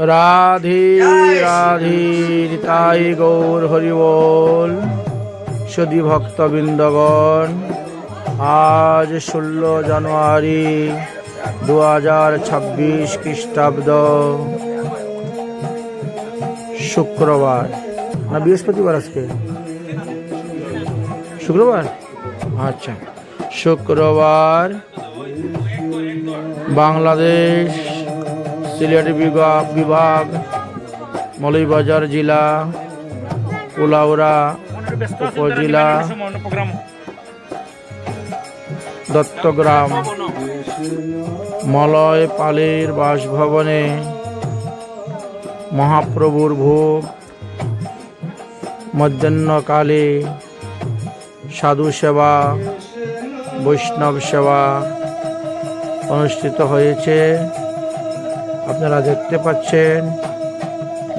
রাধে রাধে নিতাই গৌর হরি বল। সদী ভক্তবৃন্দগণ, আজ 16 জানুয়ারি 2026 খ্রিস্টাব্দ, শুক্রবার না বৃহস্পতিবার? আজকে শুক্রবার। আচ্ছা, শুক্রবার বাংলাদেশ সিলেট বিভাগ মৌলভীবাজার জেলা কুলাউড়া উপজেলা দত্তগ্রাম মলয় পালের বাসভবনে মহাপ্রভুর ভোগ মধ্যাহ্নকালে সাধু সেবা বৈষ্ণব সেবা অনুষ্ঠিত হয়েছে। আপনারা দেখতে পাচ্ছেন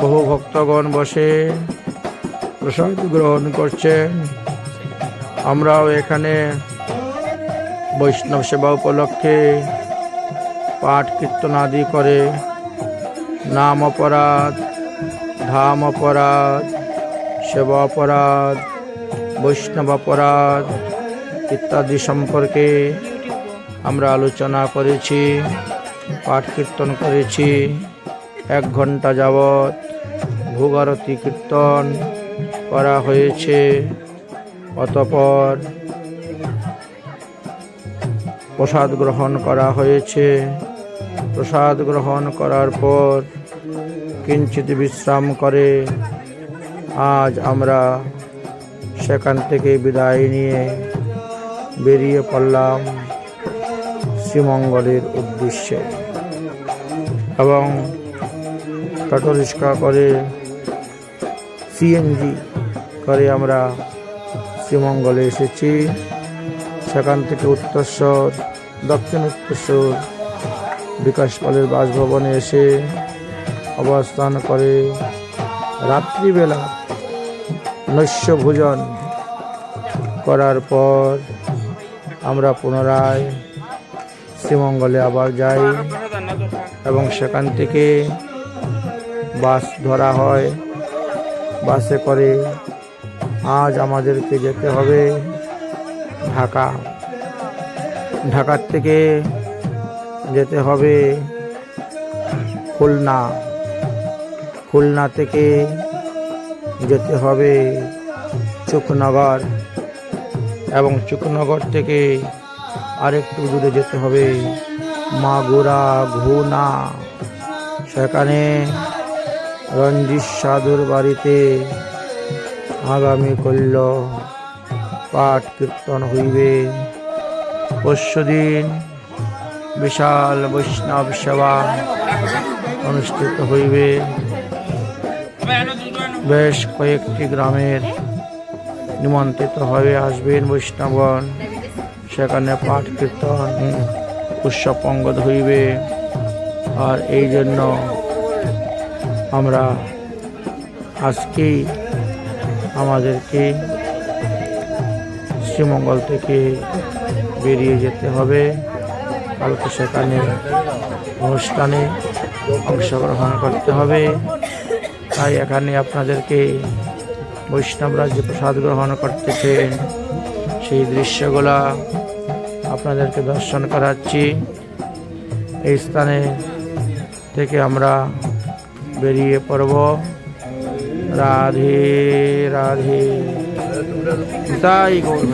বহু ভক্তগণ বসে প্রসাদ গ্রহণ করছেন। আমরাও এখানে বৈষ্ণব সেবা উপলক্ষে পাঠ কীর্তন আদি করে নাম অপরাধ, ধাম অপরাধ, সেবা অপরাধ, বৈষ্ণব অপরাধ ইত্যাদি সম্পর্কে আমরা আলোচনা করেছি, পাঠ কীর্তন করেছি। 1 ঘন্টা যাবৎ ভোগ আরতি কীর্তন করা হয়েছে। অতঃপর প্রসাদ গ্রহণ করা হয়েছে। প্রসাদ গ্রহণ করার পর কিঞ্চিত বিশ্রাম করে আজ আমরা সেখান থেকে বিদায় নিয়ে বেরিয়ে পড়লাম শ্রীমঙ্গলের উদ্দেশ্যে এবং টোটো রিক্সা করে সিএনজি করে আমরা শ্রীমঙ্গলে এসেছি। সেখান থেকে উত্তরস্বর দক্ষিণ উত্তরস্বর বিকাশ পালের বাসভবনে এসে অবস্থান করে রাত্রিবেলা নৈশ ভোজন করার পর আমরা পুনরায় শ্রীমঙ্গলে আবার যাই এবং সেখান থেকে বাস ধরা হয়। বাসে করে আজ আমাদেরকে যেতে হবে ঢাকা। ঢাকার থেকে যেতে হবে খুলনা। খুলনা থেকে যেতে হবে চুকনগর এবং চুকনগর থেকে আরেকটু দূরে যেতে হবে মাগুরা ঘুনা। সেখানে রঞ্জিত সাধুর বাড়িতে আগামী কল্য পাঠ কীর্তন হইবে। পরশুদিন বিশাল বৈষ্ণব সেবা অনুষ্ঠিত হইবে। বেশ কয়েকটি গ্রামের নিমন্ত্রিত হয়ে আসবেন বৈষ্ণবগণ। সেখানে পাঠ কীর্তন উৎসব পঙ্গত হইবে। আর এই জন্য আমরা আজকেই আমাদেরকে শ্রীমঙ্গল থেকে বেরিয়ে যেতে হবে। কালকে সেখানে অনুষ্ঠানে অংশগ্রহণ করতে হবে। তাই এখানে আপনাদেরকে বৈষ্ণবরা যে প্রসাদ গ্রহণ করতেছেন সেই দৃশ্যগুলা আপনাদেরকে দর্শন করাচ্ছি। এই স্থানে থেকে আমরা বেরিয়ে পড়ব। রাধে রাধে তাই গৌর।